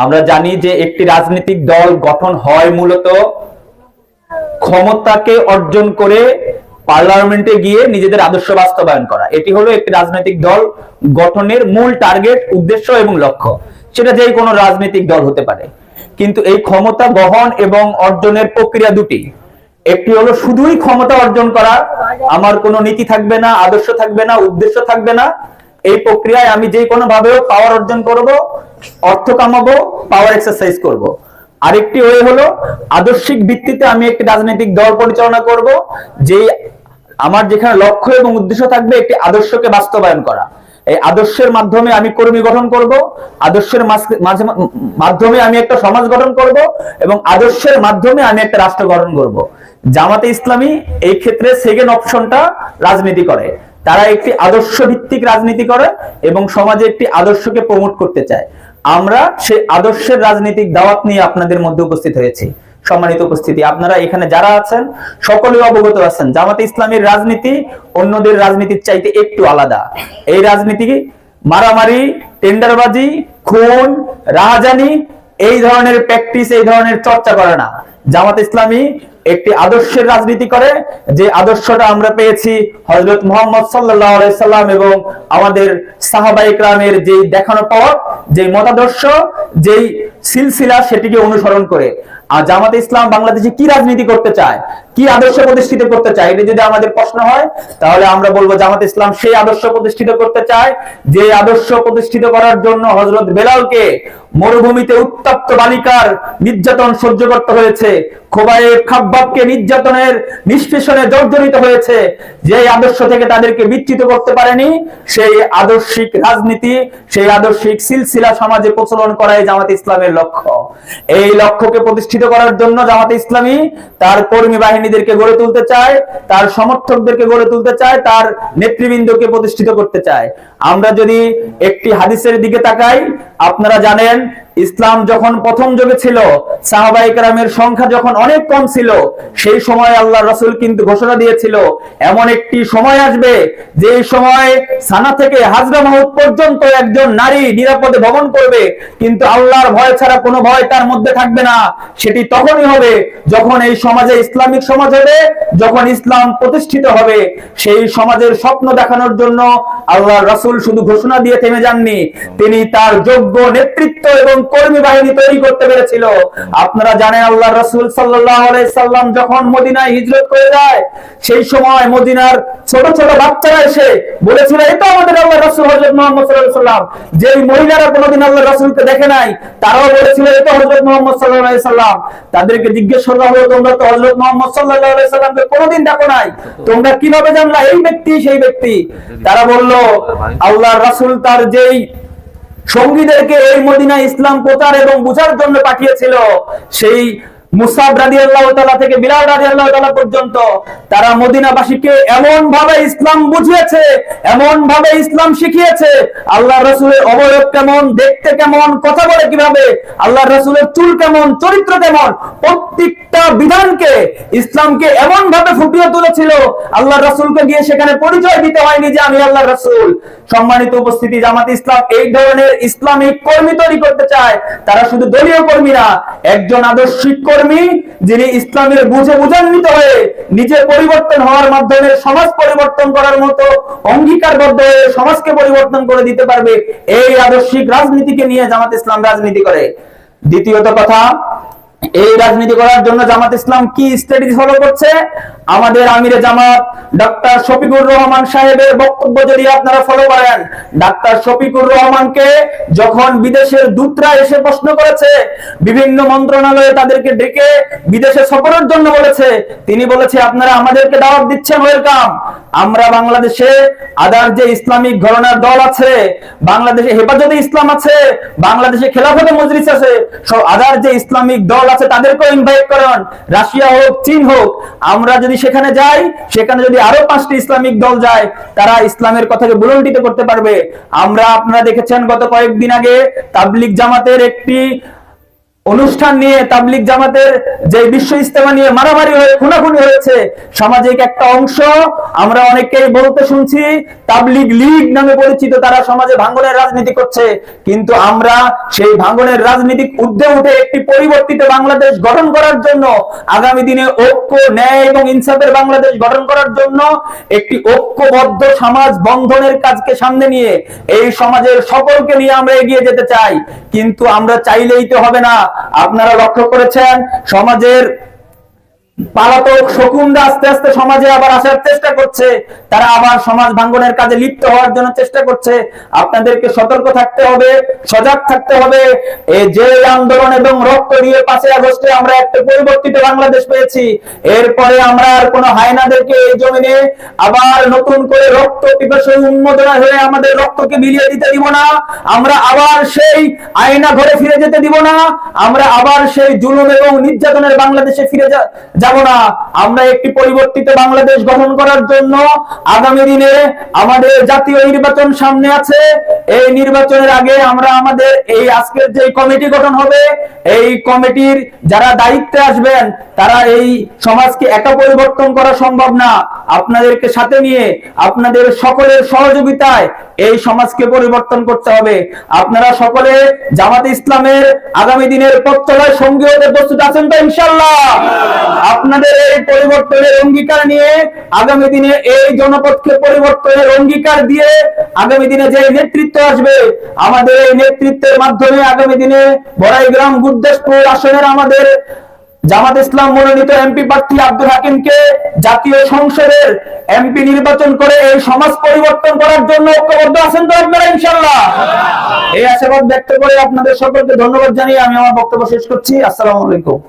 আমরা জানি যে একটি রাজনৈতিক দল গঠন হয় মূলত ক্ষমতাকে অর্জন করে পার্লামেন্টে গিয়ে নিজেদের আদর্শ বাস্তবায়ন করা। এটি হলো একটি রাজনৈতিক দল গঠনের মূল টার্গেট, উদ্দেশ্য এবং লক্ষ্য। সেটা যে কোনো রাজনৈতিক দল হতে পারে। কিন্তু এই ক্ষমতা গ্রহণ এবং অর্জনের প্রক্রিয়া দুটি। একটি হলো শুধুই ক্ষমতা অর্জন করা, আমার কোনো নীতি থাকবে না, আদর্শ থাকবে না, উদ্দেশ্য থাকবে না। এই প্রক্রিয়ায় আমি যে কোনো ভাবেও পাওয়ার অর্জন করব, অর্থ কামাবো, পাওয়ার এক্সারসাইজ করব। আরেকটি ওয়ে হলো আদর্শিক ভিত্তিতে আমি একটি রাজনৈতিক দল পরিচালনা করব, যে আমার যেখানে লক্ষ্য এবং উদ্দেশ্য থাকবে একটি আদর্শকে বাস্তবায়ন করা। এই আদর্শের মাধ্যমে আমি কর্মী গঠন করব, আদর্শের মাধ্যমে আমি একটা সমাজ গঠন করব এবং আদর্শের মাধ্যমে আমি একটা রাষ্ট্র গঠন করব। জামাতে ইসলামী এই ক্ষেত্রে সেকেন্ড অপশনটা রাজনীতি করে। তারা একটি আদর্শ ভিত্তিক রাজনীতি করে এবং সমাজে একটি আদর্শকে প্রমোট করতে চায়। আমরা সেই আদর্শের রাজনৈতিক দাওয়াত নিয়ে আপনাদের মধ্যে উপস্থিত হয়েছি। সম্মানিত উপস্থিতি, আপনারা এখানে যারা আছেন সকলেই অবগত আছেন জামাতে ইসলামীর রাজনীতি অন্যদের রাজনীতির চাইতে একটু আলাদা। এই রাজনীতি মারামারি, টেন্ডারবাজি, খুন, রাহাজানি এই ধরনের প্র্যাকটিস, এই ধরনের চর্চা করে না। জামাত ইসলামী একটি আদর্শের রাজনীতি করে, যে আদর্শটা আমরা পেয়েছি হযরত মুহাম্মদ সাল্লাল্লাহু আলাইহি সাল্লাম এবং আমাদের সাহাবায়ে কেরামের যে দেখানো পথ, যে মতাদর্শ, যেই সিলসিলা, সেটিকে অনুসরণ করে। আর জামাতে ইসলাম বাংলাদেশে কি রাজনীতি করতে চায়, কি আদর্শ প্রতিষ্ঠিত করতে চায়, এটা যদি আমাদের প্রশ্ন হয় তাহলে আমরা বলবো জামাতে ইসলাম সেই আদর্শ প্রতিষ্ঠিত করতে চায় যে আদর্শ প্রতিষ্ঠিত করার জন্য হযরত বেলালকে মরুভূমিতে উত্তপ্ত বালিকার নির্যাতন সহ্য করতে হয়েছে, খোবাইব খাব্বাবকে নির্যাতনের নিষ্পেষণে জর্জরিত হয়েছে। যে আদর্শ থেকে তাদেরকে বিচ্যুত করতে পারেনি, সেই আদর্শিক রাজনীতি, সেই আদর্শিক সিলসিলা সমাজে প্রচলন করাই জামাতে ইসলামের লক্ষ্য। এই লক্ষ্যকে প্রতিষ্ঠিত করার জন্য জামাতে ইসলামী তার কর্মী বাহিনীদেরকে গড়ে তুলতে চায়, তার সমর্থকদেরকে গড়ে তুলতে চায়, তার নেতৃবৃন্দকে প্রতিষ্ঠিত করতে চায়। আমরা যদি একটি হাদিসের দিকে তাকাই, আপনারা জানেন ইসলাম যখন প্রথম যুগে ছিল, সাহাবায়ে কেরামের সংখ্যা যখন অনেক কম ছিল, সেই সময় আল্লাহর রাসূল কিন্তু ঘোষণা দিয়েছিল এমন একটি সময় আসবে যে সময় সানা থেকে হাজরা মাউত পর্যন্ত একজন নারী নিরাপদে ভ্রমণ করবে, কিন্তু আল্লাহর ভয় ছাড়া কোনো ভয় তার মধ্যে থাকবে না। সেটি তখনই হবে যখন এই সমাজে ইসলামিক সমাজ হবে, যখন ইসলাম প্রতিষ্ঠিত হবে। সেই সমাজের স্বপ্ন দেখানোর জন্য আল্লাহর রাসূল শুধু ঘোষণা দিয়ে থেমে যাননি, তিনি তার যোগ্য নেতৃত্ব এবং কর্মী বাহিনী তৈরি করতে পেরেছিল। আপনারা জানেন আল্লাহর রাসূল সাল্লাল্লাহু আলাইহি সাল্লাম যখন মদিনায় হিজরত করে যায়, সেই সময় মদিনার ছোট ছোট বাচ্চারা এসে বলেছিল এটা আমাদের আল্লাহর রাসূল হযরত মুহাম্মদ সাল্লাল্লাহু আলাইহি সাল্লাম। যেই মহিলারা কোনোদিন আল্লাহর রাসূলকে দেখে নাই, তারাও বলেছিল এটা হযরত মুহাম্মদ সাল্লাল্লাহু আলাইহি সাল্লাম। তাদেরকে জিজ্ঞেস করা হলো তোমরা তো হযরত মুহাম্মদ সাল্লাল্লাহু আলাইহি সাল্লামকে কোনোদিন দেখো নাই, তোমরা কিভাবে জানলা এই ব্যক্তি সেই ব্যক্তি? তারা বলল আল্লাহর রাসূল তার যেই সঙ্গীদেরকে এই মদিনা ইসলাম প্রচার এবং বুঝার জন্য পাঠিয়েছিল, সেই মুসাব রাদিয়াল্লাহু তাআলা থেকে বিলাল রাদিয়াল্লাহু তাআলা পর্যন্ত, তারা মদিনাবাসীকে এমন ভাবে ইসলাম বুঝিয়েছে, এমন ভাবে ইসলাম শিখিয়েছে, আল্লাহর রাসূলের অবয়ব কেমন, দেখতে কেমন, কথা বলে কিভাবে, আল্লাহর রাসূলের চুল কেমন, চরিত্র কেমন, প্রত্যেকটা বিধানকে ইসলামকে এমন ভাবে ফুটিয়ে তুলেছিল, আল্লাহর রাসূলকে গিয়ে সেখানে পরিচয় দিতে হয়নি যে আমি আল্লাহর রাসূল। সম্মানিত উপস্থিতি, জামাতে ইসলাম এই ধরনের ইসলামিক কর্মী তৈরি করতে চায়। তারা শুধু দলীয় কর্মী না, একজন আদর্শিক কর্মী যিনি ইসলামের বুঝে বুঝান্বিত হয়ে নিজে পরিবর্তন হওয়ার মাধ্যমে সমাজ পরিবর্তন করার মতো অঙ্গীকারবদ্ধ হয়ে সমাজকে পরিবর্তন করে দিতে পারবে, এই আদর্শিক রাজনীতিকে নিয়ে জামাত ইসলাম রাজনীতি করে। দ্বিতীয়ত কথা, এই রাজনীতি করার জন্য জামাত ইসলাম কি স্ট্র্যাটেজি ফলো করছে? আমাদের আমিরে জামাত ডক্টর শফিকুর রহমান সাহেবের বক্তব্য যদি আপনারা ফলো করেন, ডক্টর শফিকুর রহমানকে যখন বিদেশের দূতরা এসে প্রশ্ন করেছে, বিভিন্ন মন্ত্রণালয়ে তাদেরকে ডেকে বিদেশে সফরের জন্য বলেছে, তিনি বলেছে আপনারা আমাদেরকে দাওয়াত দিচ্ছেন, ওয়েলকাম। আমরা বাংলাদেশে আদার যে ইসলামিক ঘরানার দল আছে, বাংলাদেশে হেফাজতে ইসলাম আছে, বাংলাদেশে খেলাফতে মজলিস আছে, সব আদার যে ইসলামিক দল আছে তাদেরকে ইনভাইট করেন, রাশিয়া হোক, চীন হোক। আমরা যদি সেখানে যাই, সেখানে যদি আরো 5টি ইসলামিক দল যায়, তারা ইসলামের কথাকে বুলন্ডিত করতে পারবে। আপনারা দেখেছেন গত কয়েকদিন আগে তাবলিগ জামাতের একটি অনুষ্ঠান নিয়ে, তাবলিগ জামাতের যে বিশ্ব ইস্তেমা নিয়ে মারামারি হয়ে খুনাখুনি হয়েছে, সামাজিক একটা অংশ আমরা অনেকেই বলতে শুনছি তাবলিগ লীগ নামে পরিচিত, তারা সমাজে ভাঙনের রাজনীতি করছে। কিন্তু আমরা সেই ভাঙনের রাজনীতিক ঊর্ধ্বে উঠে একটি পরিবর্তিত বাংলাদেশ গঠন করার জন্য, আগামী দিনে ঐক্য, ন্যায় এবং ইনসাফের বাংলাদেশ গঠন করার জন্য একটি ঐক্যবদ্ধ সমাজ বন্ধনের কাজকে সামনে নিয়ে এই সমাজের সকলকে নিয়ে আমরা এগিয়ে যেতে চাই। কিন্তু আমরা চাইলেই তো হবে না। আপনারা লক্ষ্য করেছেন সমাজের পালাতক শকুনরা আস্তে আস্তে সমাজে আবার আসার চেষ্টা করছে, তারা আবার সমাজ ভাঙ্গনের কাজে লিপ্ত হওয়ার জন্য চেষ্টা করছে। আপনাদেরকে সতর্ক থাকতে হবে, সজাগ থাকতে হবে। এই যে আন্দোলন এবং রক্ত দিয়ে 5ই আগস্টে আমরা একটা পরিবর্তিত বাংলাদেশ পেয়েছি, এরপরে আমরা আর কোনো হায়নাদেরকে এই জমিনে আবার নতুন করে রক্ত পিপাসু উন্মোদনা হয়ে আমাদের রক্তকে বিলিয়ে দিতে দিব না। আমরা আবার সেই আয়না ঘরে ফিরে যেতে দিব না। আমরা আবার সেই জুলুম এবং নির্যাতনের বাংলাদেশে ফিরে যাব না। আমরা একটি পরিবর্তিত বাংলাদেশ গঠন করার জন্য আগামী দিনে আমাদের জাতীয় নির্বাচন সামনে আছে। এই নির্বাচনের আগে আমরা আমাদের এই আজকের যে কমিটি গঠন হবে, এই কমিটির যারা দায়িত্বে আসবেন, তারা এই সমাজকে একা পরিবর্তন করা সম্ভব না। আপনাদেরকে সাথে নিয়ে আপনাদের সকলের সহযোগিতায় এই সমাজকে পরিবর্তন করতে হবে। আপনারা সকলে জামাতে ইসলামের আগামী দিনের পথ চলার সঙ্গী হতে প্রস্তুত আছেন তো ইনশাআল্লাহ? আপনাদের এই পরিবর্তনের অঙ্গীকার নিয়ে আগামী দিনে এই জনপদকে পরিবর্তনের অঙ্গীকার দিয়ে আগামী দিনে যে নেতৃত্ব আসবে, আমাদের এই নেতৃত্বের মাধ্যমে আগামী দিনে বড়াইগ্রাম গুরদাসপুর আসনের আমাদের জামাত ইসলাম মনোনীত এমপি প্রার্থী আব্দুল হাকিমকে জাতীয় সংসদের এমপি নির্বাচন করে এই সমাজ পরিবর্তন করার জন্য ঐক্যবদ্ধ আছেন তো আপনারা ইনশাআল্লাহ? এই আশাবাদ ব্যক্ত করে আপনাদের সকলকে ধন্যবাদ জানিয়ে আমি আমার বক্তব্য শেষ করছি। আসসালামু আলাইকুম।